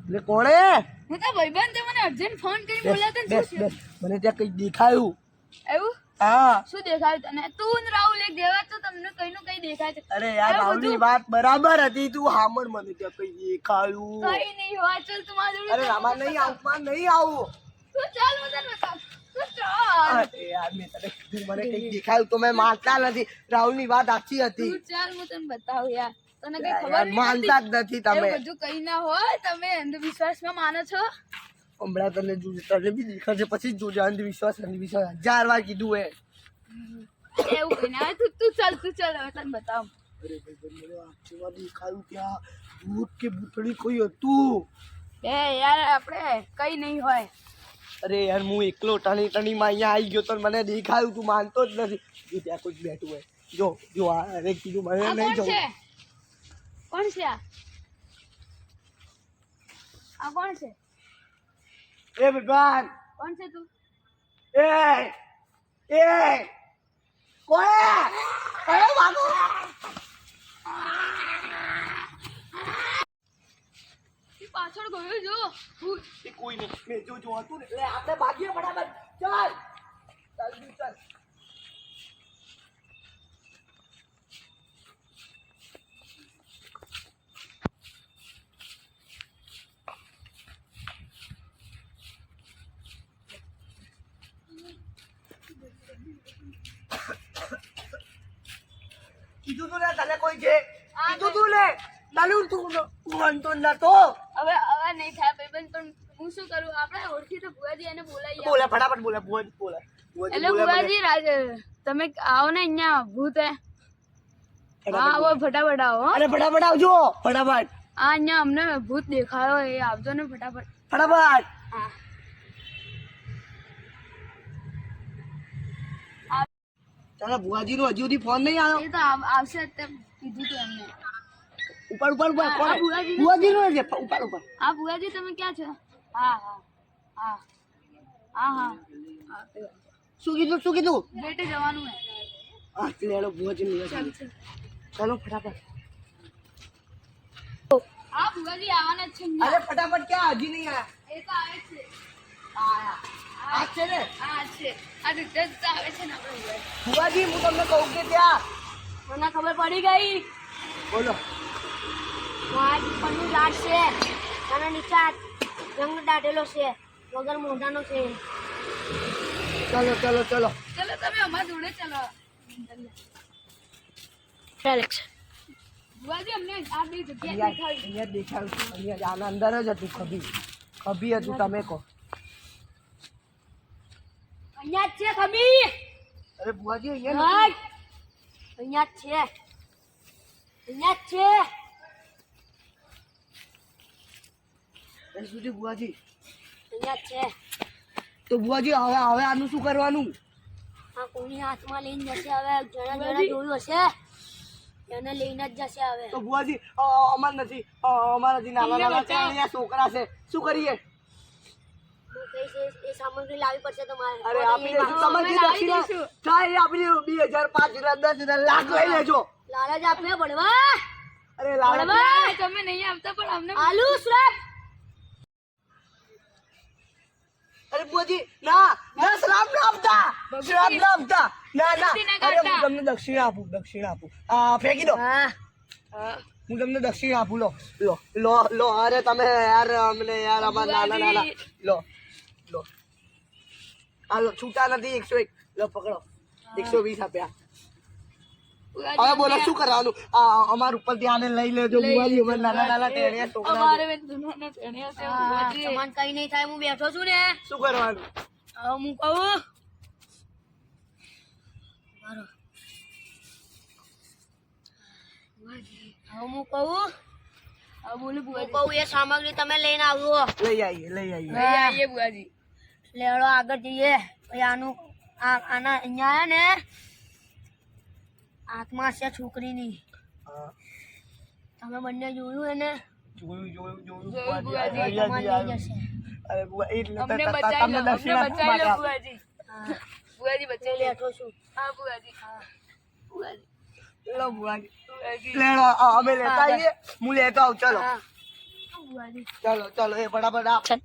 એટલે કોણે હું તો ભાઈબંધ તે મને અર્જન્ટ ફોન કરી બોલાવતો ને શું છે? મને ત્યાં કઈ દેખાયું. એવું હા શું દેખાય તને? તું ને રાહુલ એક દેવા તો તમને કઈનું કઈ દેખાય છે. અરે યાર રાહુલની વાત બરાબર હતી. તું હામણ મને ત્યાં કઈ દેખાયું. કઈ નહીં હોય ચાલ તું મારી જોડે અરે રામા નહીં આવું, માં નહીં આવું. તું ચાલ હું તને બતાવ. તું ચાલ અરે યાર મેં તને કીધું મને કઈ દેખાયું તો મેં માનતા નથી. રાહુલની વાત સાચી હતી. તું ચાલ હું તને બતાવું યાર. તને કઈ ખબર યાર નહીં માનતા જ નથી તમે. એવું બધું કઈ ના હોય. તમે અંધવિશ્વાસમાં માનો છો? હમણાં તને તને બી દેખાશે પછી જ જોજે. અંધવિશ્વાસ 1000 વાર કીધું હે. એવું કઈ ના હોય. તું ચાલ હવે તને બતાવ. અરે ભાઈ મને આખીમાં દેખાયું ત્યાં ભૂત કે ભૂતળી કોઈ હતું. એ યાર આપણે કઈ નહીં હોય. અરે યાર હું એકલો ટણીમાં અહીંયા આવી ગયો તો મને દેખાયું. તું માનતો જ નથી. જો ત્યાં કોઈ બેઠું હોય. જો આ અરે કીધું મને આ નહીં કોણ જવું. છે? કોણ છે આ? આ કોણ છે? એ ભગવાન કોણ છે તું? એ કોણ કયો વાગો તું પાછળ ગયો જો. એ કોઈ નહીં. મેં જો હતું ને એટલે આપણે ભાગીએ ફટાફટ. ચાલ ચાલ. કીધું તું ને તને કોઈ છે? કીધું તું ને તને તું માનતો નતો. હવે નહીં થાય ભાઈબંધ પણ હું શું કરું? આપણે ઓળખી તો ભુવાજી એને બોલાવી બોલે ફટાફટ બોલે બોલે. એટલે ભુવાજી તમે આવો ને અહીંયા ભૂત હે. હા આવો ફટાફટ આવો હો. અરે ફટાફટ આવજો ફટાફટ. હા અહીંયા અમને ભૂત દેખાયો એ આવજો ને ફટાફટ. ફટાફટ. હા ચાલો ભુવાજી નો હજુ સુધી ફોન નહીં આવ્યો. એ તો આવશે તે કીધું તું એમને. ઉપર હા, ભુવાજી ભુવાજી નો છે ઉપર. હા ભુવાજી તમે ક્યાં છો? હા શું કીધું બેટે જવાનું હે. હા લેડો ભુવાજી નો ચાલ. ચાલો ફટાફટ. હા ભુવાજી આવવાના જ છે અરે અહીંયા. ફટાફટ ક્યાં હજી નહીં આયા? એ તો આવે છે. આ છે ને હા છે. આ રીતે જ આવે છે ને આપણે ભુવાજી હું તમને કહું કે ત્યાં મને ખબર પડી ગઈ. બોલો. આજ પન્નું લાટ છે અને નીચે રંગ દાટેલો છે વગર મોઢાનો છે. ચલો ચલો તમે અમારા જોડે ચલો. ભુવાજી અમને આ બે જગ્યા દેખાડી. અહીંયા દેખાયું. અહીંયા જ આના અંદર જ હતું. ખભી હતું. તમે કહો. અહીંયા જ છે ખમી. અરે ભુવાજી અહીંયા અહીંયા જ છે. સુધી ભુવાજી અહીંયા જ છે. તો ભુવાજી હવે આનું શું કરવાનું? આ કોની હાથમાં લઈને જશે હવે? જણા જોયું હશે એને લઈને જ જશે હવે. તો ભુવાજી અમાર નથી. અમારા જે નાના અહીંયા છોકરા છે શું કરીએ? હું કહીશ એ સામગ્રી લાવવી પડશે તમારે. અરે આપી દેજો. તમારી દક્ષિણા થાય એ આપી દેજો. 2000 5000 10,000 લાખ લઈ લેજો. લાલચ આપને ભણવા. અરે લાલચ તમે નહીં આપતા પણ અમને આલુ શ્રાપ. અરે ભુવાજી ના શ્રાપ ના આપતા. ના અરે હું તમને દક્ષિણા આપું. ફેંકી દો. હું તમને દક્ષિણા આપું. લો અરે તમે યાર અમને યાર અમારા નાના લો હાલો છૂટા નથી. 101 લો પકડો. 120 આપ્યા. હવે બોલો શું કરવાનું? અમાર ઉપર ધ્યાન લઈ લેજો ભુવાજી. અમારા નાના ટેણિયા છોકરા અમારે સમાન કઈ નહીં થાય. હું બેઠો છું ને. શું કરવાનું? હવે હું કહું એ સામગ્રી તમે લઈને આવો. લઈ આવીએ. બુઆજી લેડો આગળ જઈએ. પછી આના અહીંયા ને આત્મા છે છોકરીની. તમે બંને જોયું એને? જોયું. અરે બુઆ એટલે તમને દક્ષિણા બુઆજી બચાવી લેઠો છું. હા બુઆજી. લો બુઆજી લેડો અમે લેતા આવીએ. હું લેતો આવું. ચલો બુઆજી. ચાલો ચાલો એ ફટાફટ આપ લો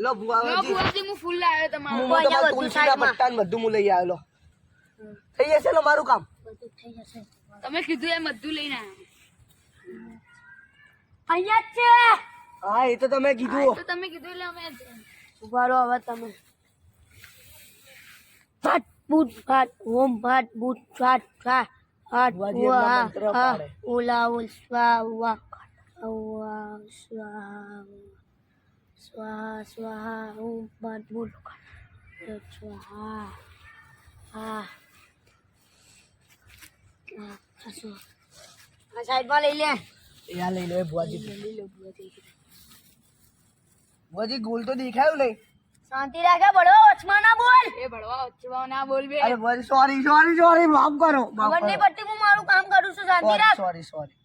લો બુઆજી બુઆજી હું ફૂલ લાવ્યો તમારો હું અહીંયા તમારા બધું તુલસીના સાઈડમાં. પત્તા ને બધું હું લઈ આવેલો થઈ જશે ને મારું કામ બધું થઈ જશે. તમે કીધું એમ બધું લઈને અહીંયા જ છે. હા એ તો તમે કીધું આવ્યા તો તમે કીધું એટલે અમે ઉભા રહો હવે તમે. ફાટ બૂટ ફાટ ઓમ ફાટ બૂટ ફાટ ફાટ ફાટ બુઆજી એમના મંત્ર પાડે. ઓલા ઓલ સ્વા વા વા સ્વા સ્વા સ્વા ઓમ ફાટ બૂટ સ્વા હા આ સાઈડમાં લઈ લે. એ આ લઈ લો એ બુઆજી લઈ લો બુઆજી. બુઆજી ગોલ તો દેખાયું નહીં શાંતિ રાખે બડો વચમાં ના બોલ. એ ભળવા વચ્ચે ના બોલ બે અરે બુઆજી સોરી સોરી સોરી માફ કરો માફ ખબર નહીં કરો પડતી હું મારું કામ કરું છું. શાંતિ રાખ. સોરી સોરી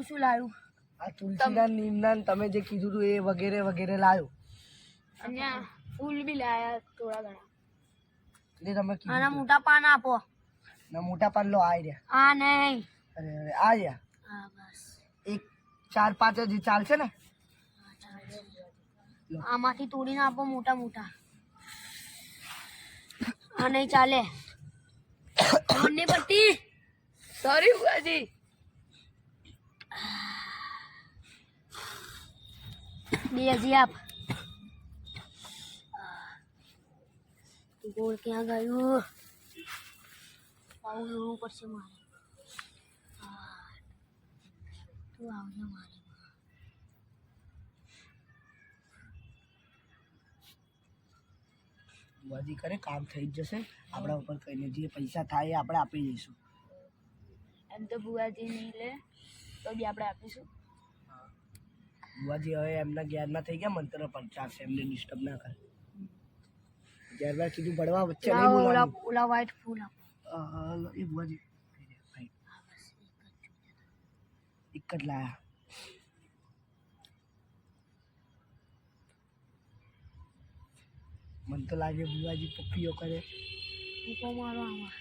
શું લાવ્યું? આ તુલસીના નીમના ને તમે જે કીધું હતું એ વગેરે વગેરે લાવ્યો અહીંયા ફૂલ બી લાયા થોડા ઘણા એટલે તમે કીધું આના હતું. મોટા પાન આપો. ના મોટા પાન લો આ રહ્યા આ નહીં. અરે અરે આ રહ્યા હા બસ. એક 4-5 જ ચાલશે ને આમાંથી તોડીને આપો મોટા મોટા. આ નહીં ચાલે. મને પટ્ટી સોરી બુઆજી બે હજી આપ. ગોળ ક્યાં ગયું? આવું જોવું પડશે મારે. તું આવજો મારે. બુઆજી કરે કામ થઈ જ જશે આપણા ઉપર કહીને જે પૈસા થાય એ આપણે આપી દઈશું એમ તો બુઆજી નહીં લે તો બી આપણે આપીશું બુઆજી હવે એમના જ્ઞાનમાં થઈ ગયા મંત્ર પંચાશે એમને ડિસ્ટર્બ ના કરે જ્યારબાર કીધું ભણવા વચ્ચે નહીં ઓલા બોલવાનું ઓલા વ્હાઈટ ફૂલ આપો. એ બુઆજી એક જ લાયા મને તો લાગે બુઆજી પપ્પીઓ કરે મૂકો મારો આમાં.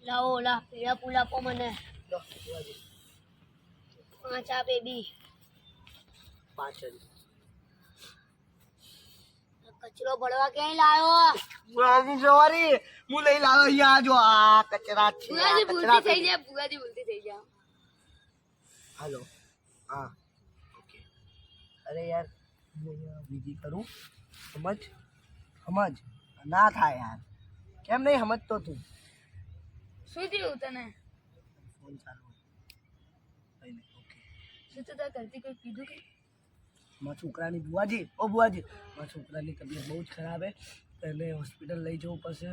લાવો ઓલા પીળા ફૂલ આપો મને. લો બુઆજી 5 આપે બી. 5 જ કચરો ભરવા ક્યાંય લાવ્યો? બુઆજી સોરી હું લઈ લાવ્યો અહીંયા જો આ કચરા છે બુઆજી ભૂલતી થઈ જાય બુઆજી ભૂલતી થઈ જાય હાલો હા ઓકે અરે યાર હું અહીંયા બીજી કરું સમજ સમજ ના થાય યાર કેમ નહીં સમજતો તું શું થયું તને ફોન ચાલુ કઈ નહીં ઓકે શું તો તાર કરતી કોઈ કીધું કે મારા છોકરાની બુઆજી ઓ બુઆજી મારા છોકરાની તબિયત બહુ જ ખરાબ છે એને હોસ્પિટલ લઈ જવું પડશે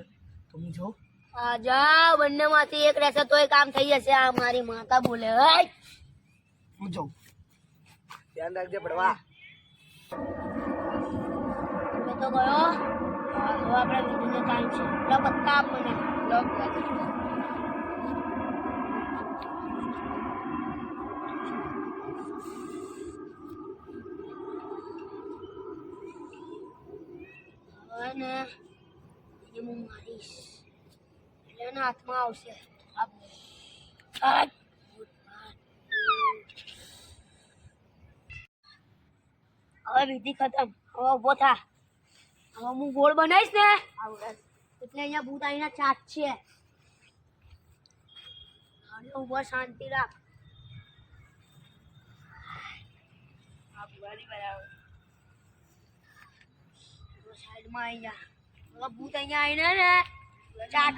તો હું જાઉં આ જાઓ બંનેમાંથી એક રહેશે તોય કામ થઈ જશે. આ મારી માતા બોલે. હઈ! હું જાઉં ધ્યાન રાખજે ભણવા મેં તો ગયો. હવે આપણે બીજું કામ છે. પેલા પત્તા આપ મને. લો બુઆજી હવે ને એ હું મારીશ એટલે એના હાથમાં આવશે. આપ. હટ! હવે વિધિ ખતમ. હવે ઉભો થા. હવે હું ગોળ બનાવીશ ને એટલે અહીંયા ભૂત આવીને ચાટ છે. હવે ઉભો શાંતિ રાખ. હા બુઆજી બરાબર સાઈડમાં આવી જા. હવે ભૂત અહીંયા આવીને ને ચાટ